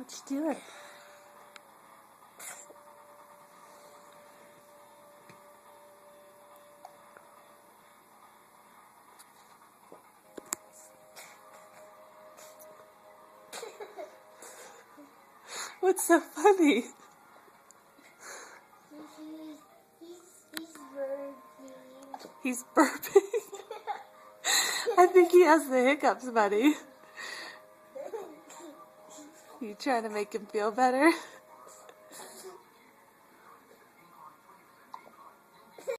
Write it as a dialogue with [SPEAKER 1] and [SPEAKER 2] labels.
[SPEAKER 1] What you doing? What's so funny? He's burping. I think he has the hiccups, buddy. You trying to make him feel better?